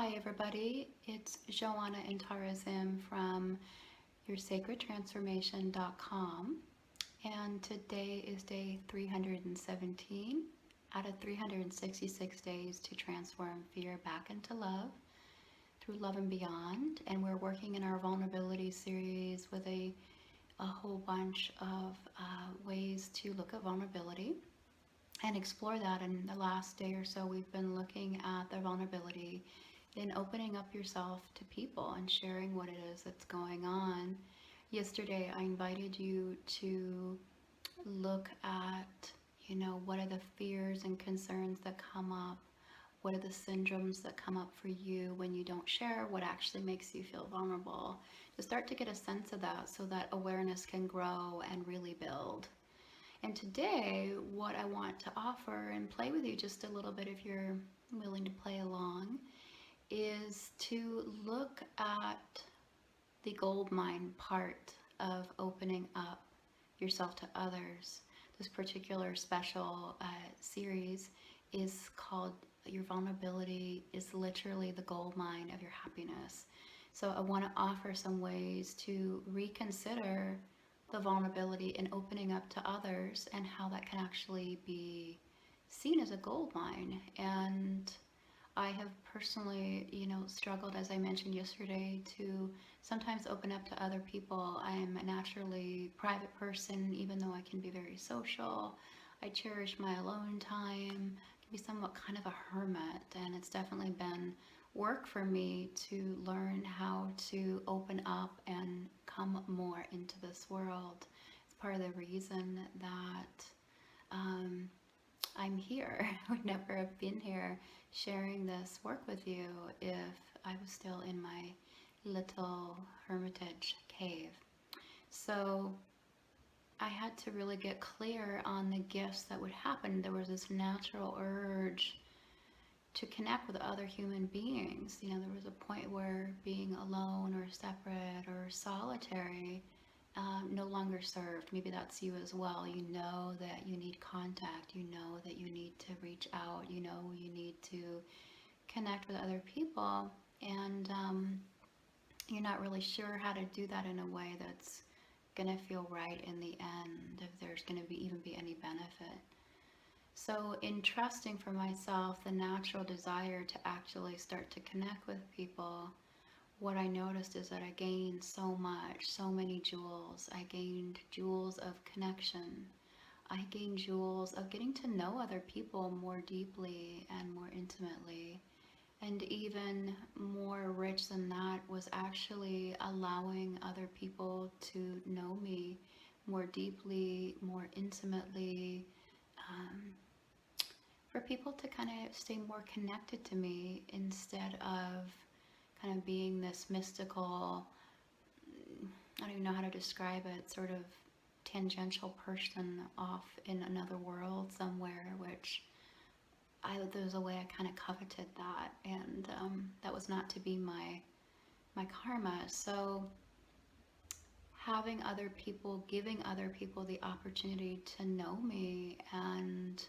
Hi, everybody. It's Joanna Intarazim from yoursacredtransformation.com. And today is day 317 out of 366 days to transform fear back into love through love and beyond. And we're working in our vulnerability series with a whole bunch of ways to look at vulnerability and explore that. In the last day or so, we've been looking at the vulnerability in opening up yourself to people and sharing what it is that's going on. Yesterday, I invited you to look at, what are the fears and concerns that come up? What are the syndromes that come up for you when you don't share what actually makes you feel vulnerable? To start to get a sense of that so that awareness can grow and really build. And today, what I want to offer and play with you just a little bit if you're willing to play along is to look at the goldmine part of opening up yourself to others. This particular special series is called Your Vulnerability is Literally the Gold Mine of Your Happiness. So I want to offer some ways to reconsider the vulnerability in opening up to others and how that can actually be seen as a gold mine. And I have personally, struggled, as I mentioned yesterday, to sometimes open up to other people. I am a naturally private person, even though I can be very social. I cherish my alone time, can be somewhat kind of a hermit, and it's definitely been work for me to learn how to open up and come more into this world. It's part of the reason that I'm here. I would never have been here sharing this work with you if I was still in my little hermitage cave. So I had to really get clear on the gifts that would happen. There was this natural urge to connect with other human beings. There was a point where being alone or separate or solitary no longer served. Maybe that's you as well. You know that you need contact. You know that you need to reach out. You know you need to connect with other people. And you're not really sure how to do that in a way that's going to feel right in the end, if there's going to even be any benefit. So, in trusting for myself the natural desire to actually start to connect with people, what I noticed is that I gained so much, so many jewels. I gained jewels of connection. I gained jewels of getting to know other people more deeply and more intimately. And even more rich than that was actually allowing other people to know me more deeply, more intimately, um, for people to kind of stay more connected to me instead of kind of being this mystical, I don't even know how to describe it, sort of tangential person off in another world somewhere, which there was a way I kind of coveted that, and that was not to be my karma. So having other people, giving other people the opportunity to know me and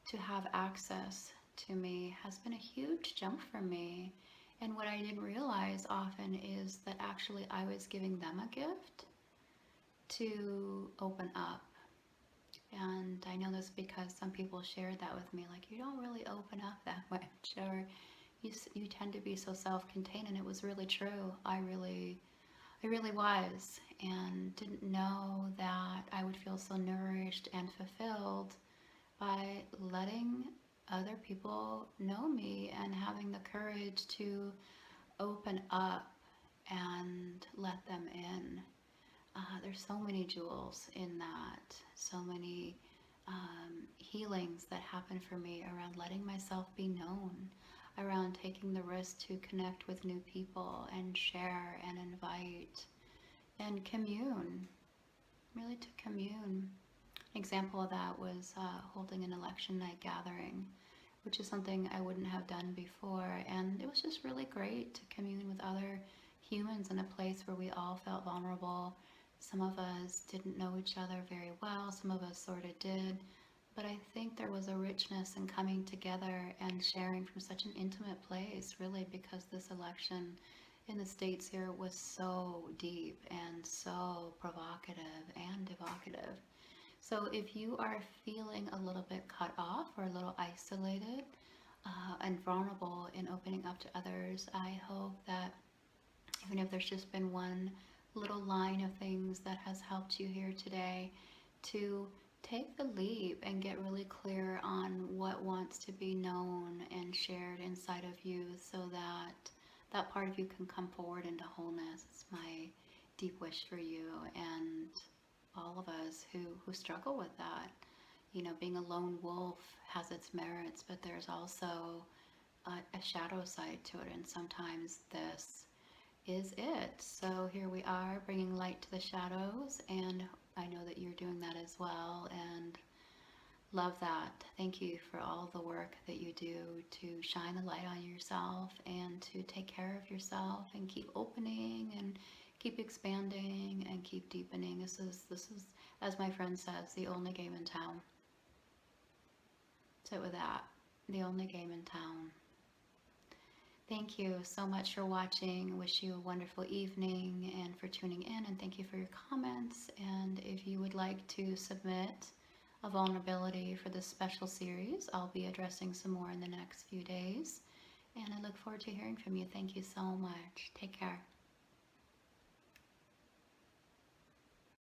to have access to me has been a huge jump for me. And what I didn't realize often is that actually I was giving them a gift to open up. And I know this because some people shared that with me, like, you don't really open up that much, or you tend to be so self-contained. And it was really true. I really was, and didn't know that I would feel so nourished and fulfilled by letting other people know me and having the courage to open up and let them in. There's so many jewels in that, so many healings that happen for me around letting myself be known, around taking the risk to connect with new people and share and invite and commune, really to commune. An example of that was holding an election night gathering, which is something I wouldn't have done before. And it was just really great to commune with other humans in a place where we all felt vulnerable. Some of us didn't know each other very well, some of us sort of did, but I think there was a richness in coming together and sharing from such an intimate place, really, because this election in the States here was so deep and so provocative and evocative. So if you are feeling a little bit cut off or a little isolated and vulnerable in opening up to others, I hope that even if there's just been one little line of things that has helped you here today, to take the leap and get really clear on what wants to be known and shared inside of you so that that part of you can come forward into wholeness. It's my deep wish for you and all of us who struggle with that. You know, being a lone wolf has its merits, but there's also a shadow side to it, and sometimes this is it. So here we are bringing light to the shadows, and I know that you're doing that as well, and love that. Thank you for all the work that you do to shine the light on yourself and to take care of yourself and keep opening and keep expanding and keep deepening. This is as my friend says, the only game in town. Sit with that. The only game in town. Thank you so much for watching. Wish you a wonderful evening and for tuning in, and thank you for your comments. And if you would like to submit a vulnerability for this special series, I'll be addressing some more in the next few days. And I look forward to hearing from you. Thank you so much. Take care.